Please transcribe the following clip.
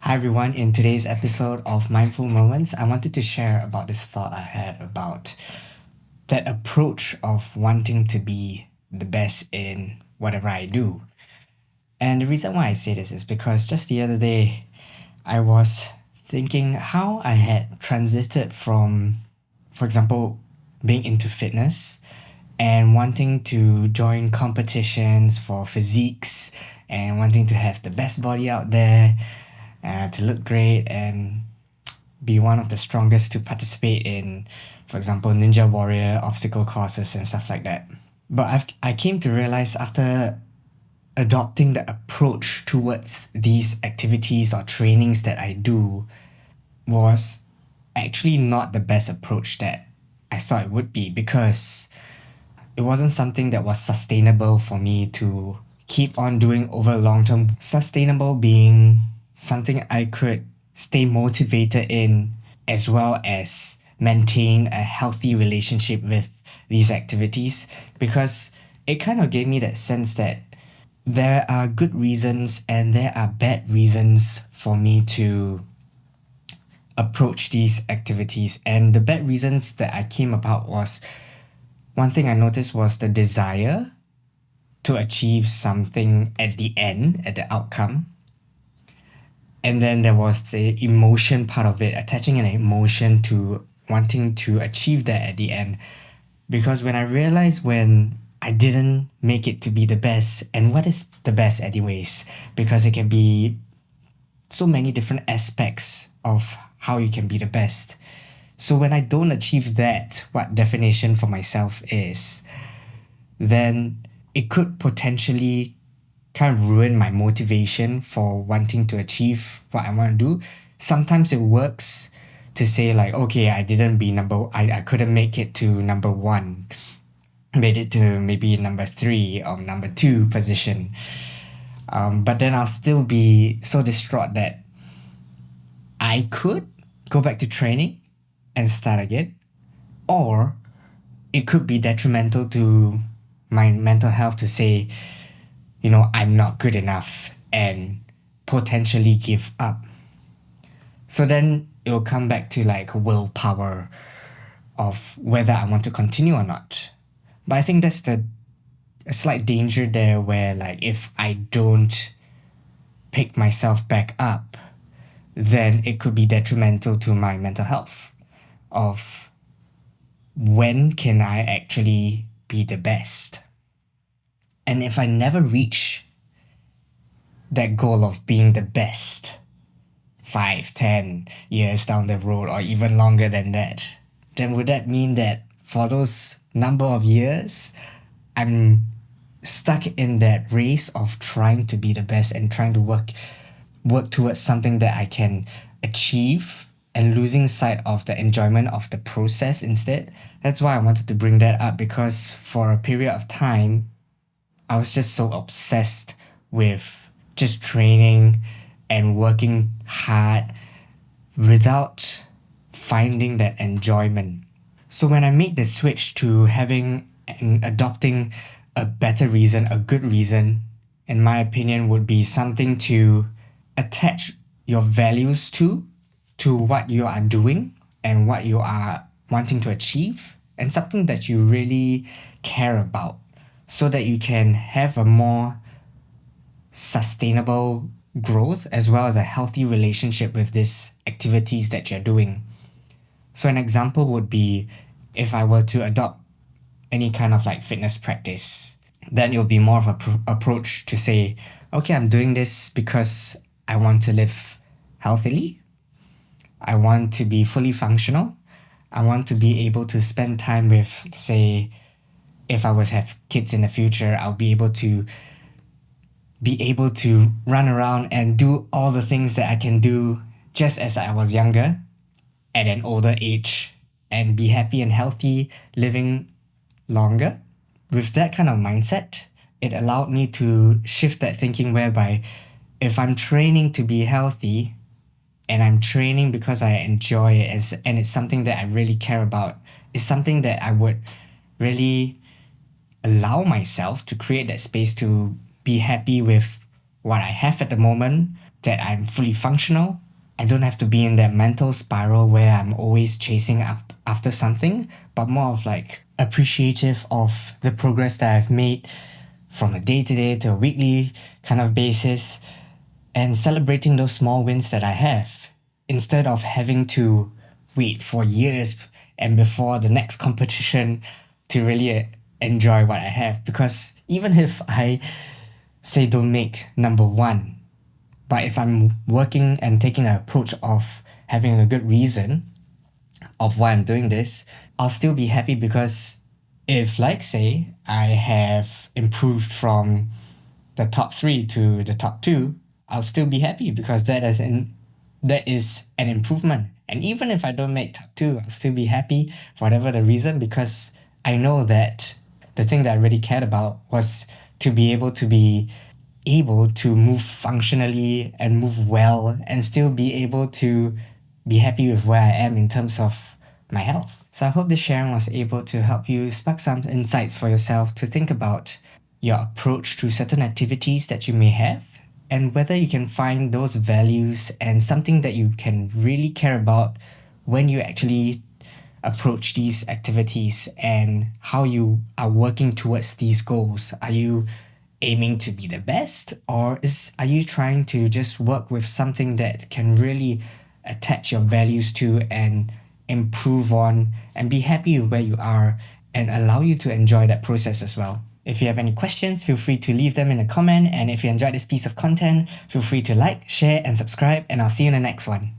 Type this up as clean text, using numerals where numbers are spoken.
Hi everyone, in today's episode of Mindful Moments, I wanted to share about this thought I had about that approach of wanting to be the best in whatever I do. And the reason why I say this is because just the other day, I was thinking how I had transited from, for example, being into fitness and wanting to join competitions for physiques and wanting to have the best body out there, to look great and be one of the strongest to participate in, for example, Ninja Warrior obstacle courses and stuff like that. But I came to realize after adopting the approach towards these activities or trainings that I do was actually not the best approach that I thought it would be, because it wasn't something that was sustainable for me to keep on doing over long term. Sustainable being something I could stay motivated in, as well as maintain a healthy relationship with these activities, because it kind of gave me that sense that there are good reasons and there are bad reasons for me to approach these activities. And the bad reasons that I came about was, one thing I noticed was the desire to achieve something at the end, at the outcome. And then there was the emotion part of it, attaching an emotion to wanting to achieve that at the end. Because when I realized when I didn't make it to be the best, and what is the best anyways? Because it can be so many different aspects of how you can be the best. So when I don't achieve that, what definition for myself is, then it could potentially kind of ruin my motivation for wanting to achieve what I want to do. Sometimes it works to say like, okay, I couldn't make it to number one, made it to maybe number three or number two position. But then I'll still be so distraught that I could go back to training and start again, or it could be detrimental to my mental health to say, I'm not good enough and potentially give up. So then it will come back to like willpower of whether I want to continue or not. But I think that's a slight danger there, where like if I don't pick myself back up, then it could be detrimental to my mental health of when can I actually be the best. And if I never reach that goal of being the best 5, 10 years down the road, or even longer than that, then would that mean that for those number of years, I'm stuck in that race of trying to be the best and trying to work towards something that I can achieve, and losing sight of the enjoyment of the process instead? That's why I wanted to bring that up, because for a period of time, I was just so obsessed with just training and working hard without finding that enjoyment. So when I made the switch to having and adopting a better reason, a good reason, in my opinion, would be something to attach your values to what you are doing and what you are wanting to achieve, and something that you really care about, so that you can have a more sustainable growth as well as a healthy relationship with these activities that you're doing. So an example would be, if I were to adopt any kind of like fitness practice, then it would be more of a approach to say, okay, I'm doing this because I want to live healthily. I want to be fully functional. I want to be able to spend time with, say, if I were to have kids in the future, I'll be able to run around and do all the things that I can do just as I was younger at an older age, and be happy and healthy living longer. With that kind of mindset, it allowed me to shift that thinking, whereby if I'm training to be healthy and I'm training because I enjoy it, and it's something that I really care about, it's something that I would really allow myself to create that space to be happy with what I have at the moment, that I'm fully functional. I don't have to be in that mental spiral where I'm always chasing after something, but more of like appreciative of the progress that I've made from a day to day to a weekly kind of basis, and celebrating those small wins that I have instead of having to wait for years and before the next competition to really enjoy what I have. Because even if I say don't make number one, but if I'm working and taking an approach of having a good reason of why I'm doing this, I'll still be happy because if, like, say, I have improved from the top three to the top two, I'll still be happy because that is an improvement. And even if I don't make top two, I'll still be happy for whatever the reason because I know that the thing that I really cared about was to be able to move functionally and move well and still be able to be happy with where I am in terms of my health. So I hope this sharing was able to help you spark some insights for yourself to think about your approach to certain activities that you may have and whether you can find those values and something that you can really care about when you actually approach these activities and how you are working towards these goals. Are you aiming to be the best, or are you trying to just work with something that can really attach your values to and improve on and be happy with where you are and allow you to enjoy that process as well? If you have any questions, feel free to leave them in a comment, and if you enjoyed this piece of content, feel free to like, share, and subscribe, and I'll see you in the next one.